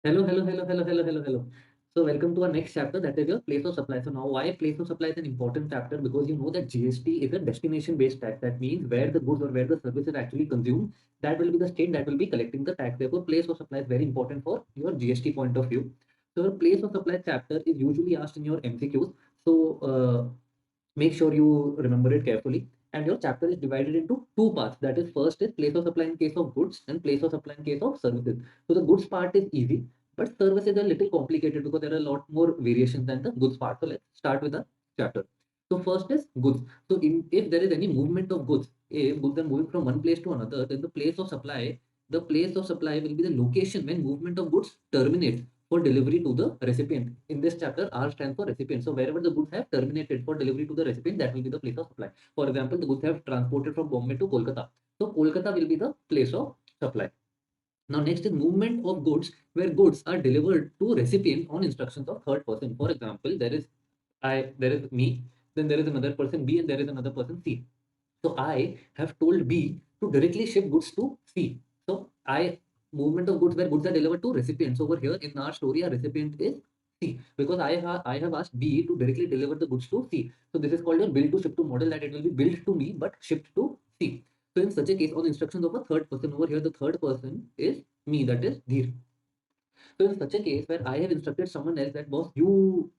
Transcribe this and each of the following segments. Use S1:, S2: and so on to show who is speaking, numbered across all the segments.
S1: Hello. So welcome to our next chapter, that is your place of supply. So now why place of supply is an important chapter, because you know that GST is a destination based tax. That means where the goods or where the service is actually consumed, that will be the state that will be collecting the tax. Therefore, place of supply is very important for your GST point of view. So your place of supply chapter is usually asked in your MCQs. So make sure you remember it carefully. And your chapter is divided into two parts. That is, first is place of supply in case of goods and place of supply in case of services. So the goods part is easy, but services are a little complicated because there are a lot more variations than the goods part. So let's start with the chapter. So first is goods. So if there is any movement of goods, if goods are moving from one place to another, then the place of supply will be the location when movement of goods terminates for delivery to the recipient. In this chapter, R stands for recipient. So wherever the goods have terminated for delivery to the recipient, that will be the place of supply. For example, the goods have transported from Bombay to Kolkata. So Kolkata will be the place of supply. Now next is movement of goods, where goods are delivered to recipient on instructions of third person. For example, there is me, then there is another person B, and there is another person C. So I have told B to directly ship goods to C. So I movement of goods, where goods are delivered to recipients. Over here in our story, our recipient is C, because I have asked B to directly deliver the goods to C. So this is called your bill to ship to model, that it will be billed to me but shipped to C. So in such a case, on instructions of a third person, over here the third person is me, that is Dheer. So in such a case where I have instructed someone else that, boss, you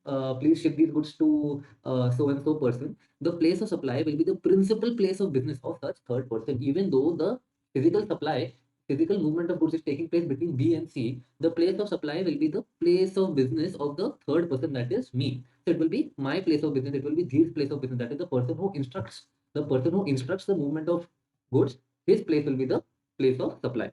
S1: please ship these goods to so and so person, the place of supply will be the principal place of business of such third person. Even though the physical supply, physical movement of goods is taking place between B and C, the place of supply will be the place of business of the third person, that is me. So it will be my place of business, it will be his place of business, that is the person who instructs the movement of goods, his place will be the place of supply.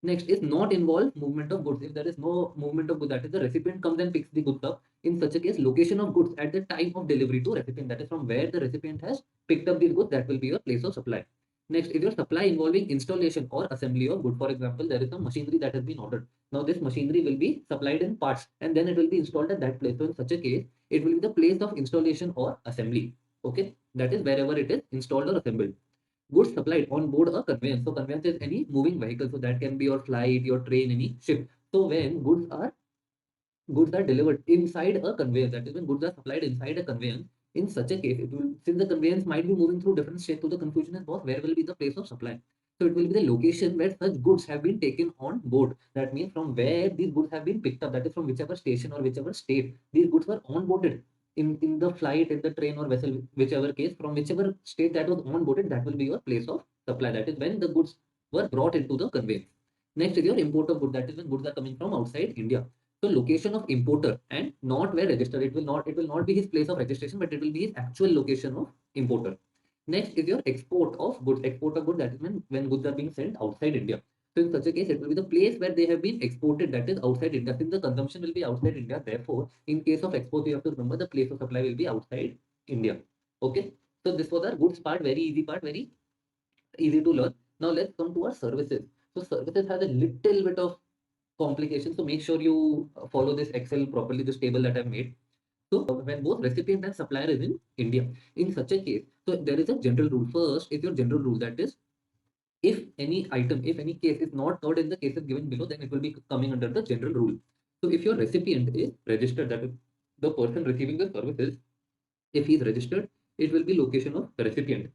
S1: Next is not involve movement of goods. If there is no movement of goods, that is the recipient comes and picks the goods up. In such a case, location of goods at the time of delivery to recipient, that is from where the recipient has picked up these goods, that will be your place of supply. Next is your supply involving installation or assembly of good. For example, there is some machinery that has been ordered. Now this machinery will be supplied in parts and then it will be installed at that place. So in such a case, it will be the place of installation or assembly. Okay, that is wherever it is installed or assembled. Goods supplied on board a conveyance. So conveyance is any moving vehicle. So that can be your flight, your train, any ship. So when goods are delivered inside a conveyance, that is when goods are supplied inside a conveyance, in such a case, it will, since the conveyance might be moving through different states, so the confusion is, boss, where will be the place of supply? So it will be the location where such goods have been taken on board. That means from where these goods have been picked up, that is from whichever station or whichever state these goods were onboarded in the flight, in the train or vessel, whichever case, from whichever state that was onboarded, that will be your place of supply. That is when the goods were brought into the conveyance. Next is your import of goods. That is when goods are coming from outside India. So location of importer and not where registered. It will not be his place of registration, but it will be his actual location of importer. Next is your export of goods. Export of goods, that is when goods are being sent outside India. So in such a case, it will be the place where they have been exported, that is outside India. Since the consumption will be outside India, therefore, in case of export, you have to remember the place of supply will be outside India. Okay. So this was our goods part, very easy part, very easy to learn. Now let's come to our services. So services has a little bit of complication. So make sure you follow this Excel properly, this table that I've made. So when both recipient and supplier is in India, in such a case, so there is a general rule. First is your general rule, that is, if any item, if any case is not covered in the cases given below, then it will be coming under the general rule. So if your recipient is registered, that is the person receiving the services, if he is registered, it will be location of the recipient.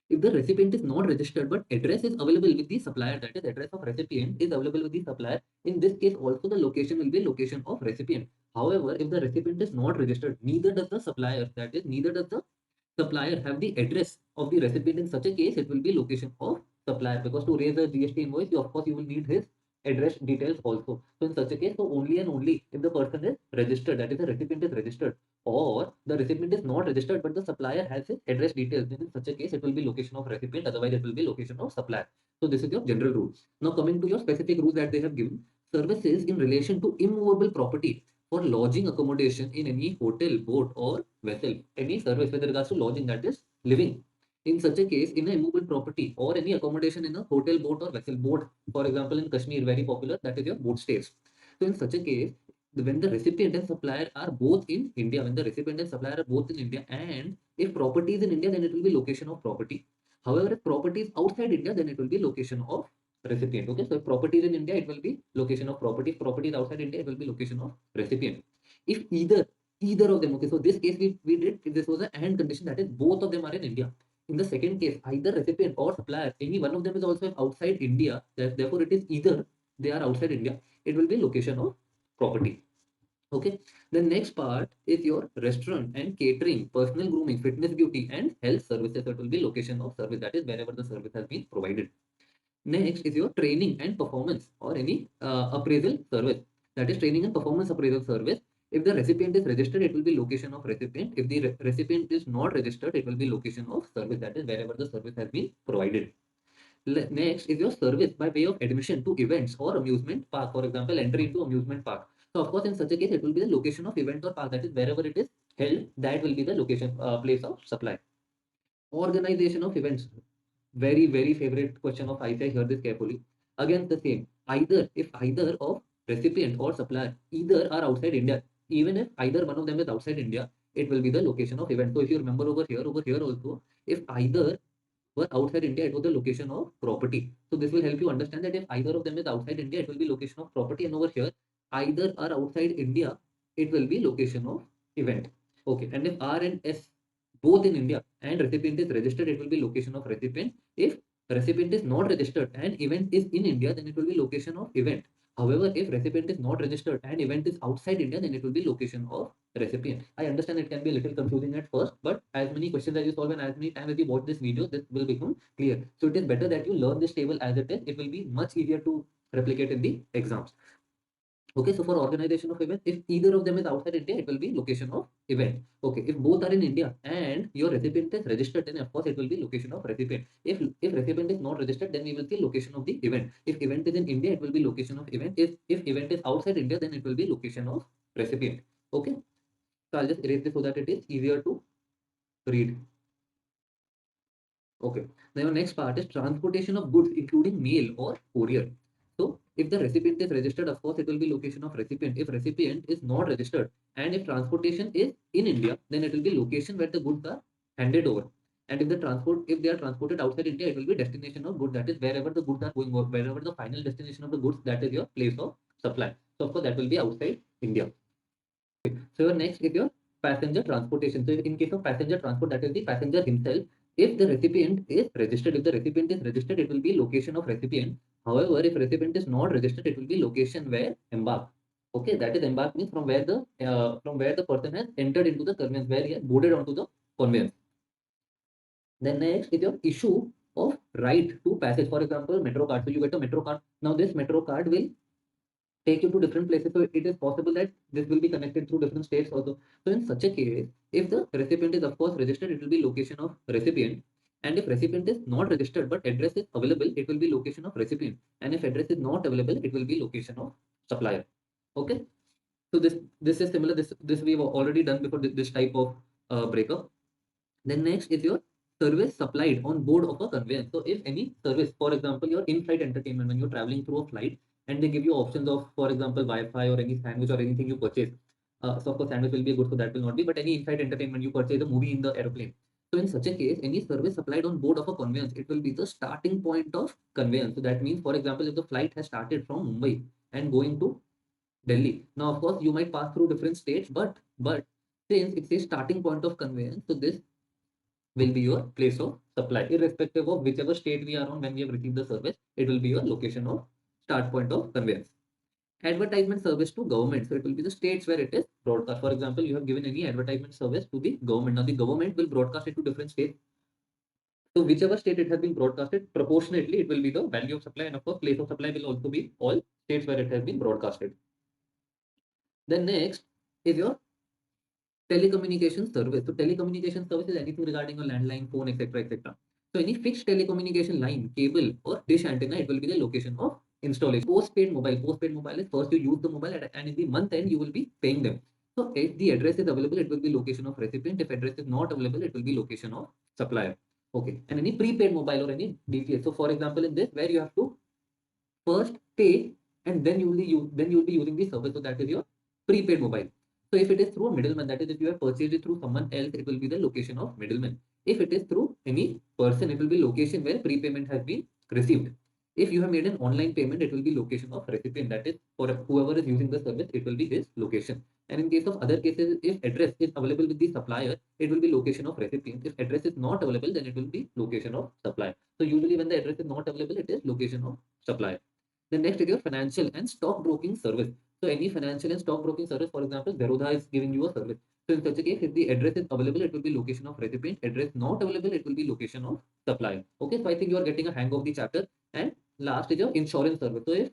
S1: If the recipient is not registered but address is available with the supplier, that is address of recipient is available with the supplier, in this case also the location will be location of recipient. However, if the recipient is not registered, neither does the supplier, that is neither does the supplier have the address of the recipient, in such a case it will be location of supplier, because to raise a GST invoice, of course you will need his address details also. So in such a case, so only and only if the person is registered, that is the recipient is registered, or the recipient is not registered but the supplier has his address details, then in such a case it will be location of recipient, otherwise it will be location of supplier. So this is your general rule. Now coming to your specific rules that they have given. Services in relation to immovable property for lodging accommodation in any hotel, boat or vessel. Any service with regards to lodging, that is living. In such a case, in a immovable property or any accommodation in a hotel, boat or vessel. Boat, for example, in Kashmir, very popular, that is your boat stays. So in such a case, when the recipient and supplier are both in India, when the recipient and supplier are both in India, and if property is in India, then it will be location of property. However, if property is outside India, then it will be location of recipient. Okay, so if property is in India, it will be location of property. If property is outside India, it will be location of recipient. If either of them, okay, so this case we did, this was an and condition, that is both of them are in India. In the second case, either recipient or supplier, any one of them is also outside India, therefore it is either they are outside India, it will be location of property. Okay, the next part is your restaurant and catering, personal grooming, fitness, beauty, and health services. That will be location of service, that is wherever the service has been provided. Next is your training and performance or any appraisal service. That is training and performance appraisal service. If the recipient is registered, it will be location of recipient. If the recipient is not registered, it will be location of service. That is wherever the service has been provided. Next is your service by way of admission to events or amusement park. For example, entry into amusement park. So of course, in such a case, it will be the location of event or park. That is wherever it is held. That will be the location place of supply. Organization of events. Very favorite question of ICI. Hear this carefully. Again, the same. If either of recipient or supplier either are outside India, even if either one of them is outside India, it will be the location of event. So if you remember over here also, if either were outside India, it was the location of property. So this will help you understand that if either of them is outside India, it will be location of property, and over here, either are outside India, it will be location of event. Okay, and if R and S both in India and recipient is registered, it will be location of recipient. If recipient is not registered and event is in India, then it will be location of event. However, if recipient is not registered and event is outside India, then it will be location of recipient. I understand it can be a little confusing at first, but as many questions as you solve and as many times as you watch this video, this will become clear. So it is better that you learn this table as it is. It will be much easier to replicate in the exams. Okay, so for organization of event, if either of them is outside India, it will be location of event. Okay, if both are in India and your recipient is registered, then of course it will be location of recipient. If recipient is not registered, then we will see location of the event. If event is in India, it will be location of event. If event is outside India, then it will be location of recipient. Okay, so I'll just erase this so that it is easier to read. Okay. Now your next part is transportation of goods, including mail or courier. So if the recipient is registered, of course, it will be location of recipient. If recipient is not registered and if transportation is in India, then it will be location where the goods are handed over. And if they are transported outside India, it will be destination of goods. That is wherever the goods are going, or wherever the final destination of the goods, that is your place of supply. So of course, that will be outside India. So your next is your passenger transportation. So in case of passenger transport, that is the passenger himself. If the recipient is registered, it will be location of recipient. However, if recipient is not registered, it will be location where embark. Okay, that is embark means from where the person has entered into the conveyance, where he has boarded onto the conveyance. Then next is your issue of right to passage. For example, metro card. So you get a metro card. Now this metro card will take you to different places. So it is possible that this will be connected through different states also. So in such a case, if the recipient is of course registered, it will be location of recipient. And if recipient is not registered but address is available, it will be location of recipient. And if address is not available, it will be location of supplier. Okay. So this is similar. This we've already done before, this type of breakup. Then next is your service supplied on board of a conveyance. So if any service, for example, your in-flight entertainment, when you're traveling through a flight and they give you options of, for example, Wi-Fi or any sandwich or anything you purchase. So of course, sandwich will be good, so that will not be, but any in-flight entertainment, you purchase a movie in the airplane. So in such a case, any service supplied on board of a conveyance, it will be the starting point of conveyance. So that means, for example, if the flight has started from Mumbai and going to Delhi. Now, of course, you might pass through different states, but since it's a starting point of conveyance, so this will be your place of supply. Irrespective of whichever state we are on when we have received the service, it will be your location of start point of conveyance. Advertisement service to government. So it will be the states where it is broadcast. For example, you have given any advertisement service to the government. Now the government will broadcast it to different states. So whichever state it has been broadcasted, proportionately it will be the value of supply. And of course, place of supply will also be all states where it has been broadcasted. Then next is your telecommunication service. So telecommunication service is anything regarding a landline, phone, etc., etc. So any fixed telecommunication line, cable, or dish antenna, it will be the location of installation. Postpaid mobile. Postpaid mobile is first you use the mobile and in the month end you will be paying them. So if the address is available, it will be location of recipient. If address is not available, it will be location of supplier. Okay. And any prepaid mobile or any DTH. So for example, in this where you have to first pay and then you will be using the service. So that is your prepaid mobile. So if it is through a middleman, that is if you have purchased it through someone else, it will be the location of middleman. If it is through any person, it will be location where prepayment has been received. If you have made an online payment, it will be location of recipient. That is, for whoever is using the service, it will be his location. And in case of other cases, if address is available with the supplier, it will be location of recipient. If address is not available, then it will be location of supplier. So usually when the address is not available, it is location of supplier. The next is your financial and stock broking service. So any financial and stock broking service, for example, Zerodha is giving you a service. So in such a case, if the address is available, it will be location of recipient. Address not available, it will be location of supplier. Okay, so I think you are getting a hang of the chapter. And last is your insurance service. So if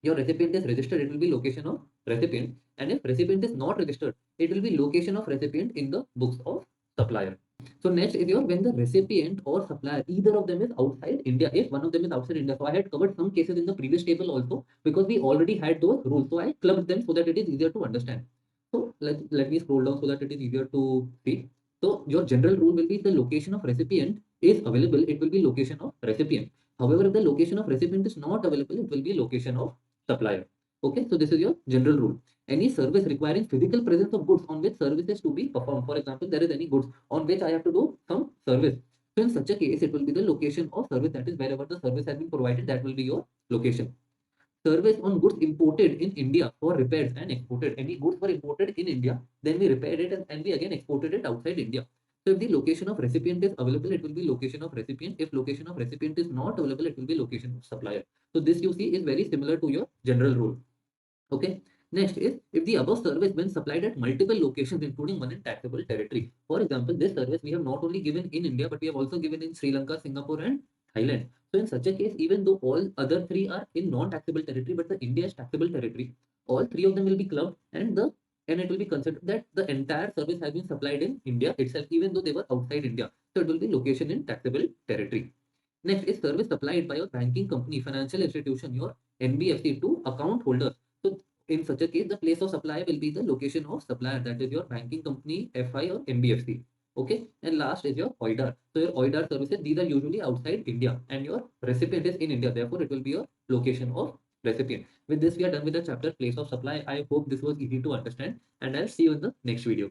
S1: your recipient is registered, it will be location of recipient. And if recipient is not registered, it will be location of recipient in the books of supplier. So next is your when the recipient or supplier, either of them is outside India. If one of them is outside India, so I had covered some cases in the previous table also because we already had those rules. So I clubbed them so that it is easier to understand. So let me scroll down so that it is easier to see. So your general rule will be the location of recipient is available, it will be location of recipient. However, if the location of recipient is not available, it will be location of supplier. Okay, so this is your general rule. Any service requiring physical presence of goods on which services to be performed. For example, there is any goods on which I have to do some service. So in such a case, it will be the location of service, that is wherever the service has been provided, that will be your location. Service on goods imported in India for repairs and exported. Any goods were imported in India, then we repaired it and we again exported it outside India. So if the location of recipient is available, it will be location of recipient. If location of recipient is not available, it will be location of supplier. So this you see is very similar to your general rule. Okay. Next is if the above service when supplied at multiple locations, including one in taxable territory. For example, this service we have not only given in India, but we have also given in Sri Lanka, Singapore, and Thailand. So in such a case, even though all other three are in non-taxable territory, but the India is taxable territory, all three of them will be clubbed and it will be considered that the entire service has been supplied in India itself, even though they were outside India. So it will be location in taxable territory. Next is service supplied by your banking company, financial institution, your NBFC to account holders. So in such a case, the place of supply will be the location of supplier, that is your banking company, FI or NBFC. Okay. And last is your OIDAR. So your OIDAR services, these are usually outside India and your recipient is in India. Therefore, it will be your location of recipient. With this, we are done with the chapter place of supply. I hope this was easy to understand and I'll see you in the next video.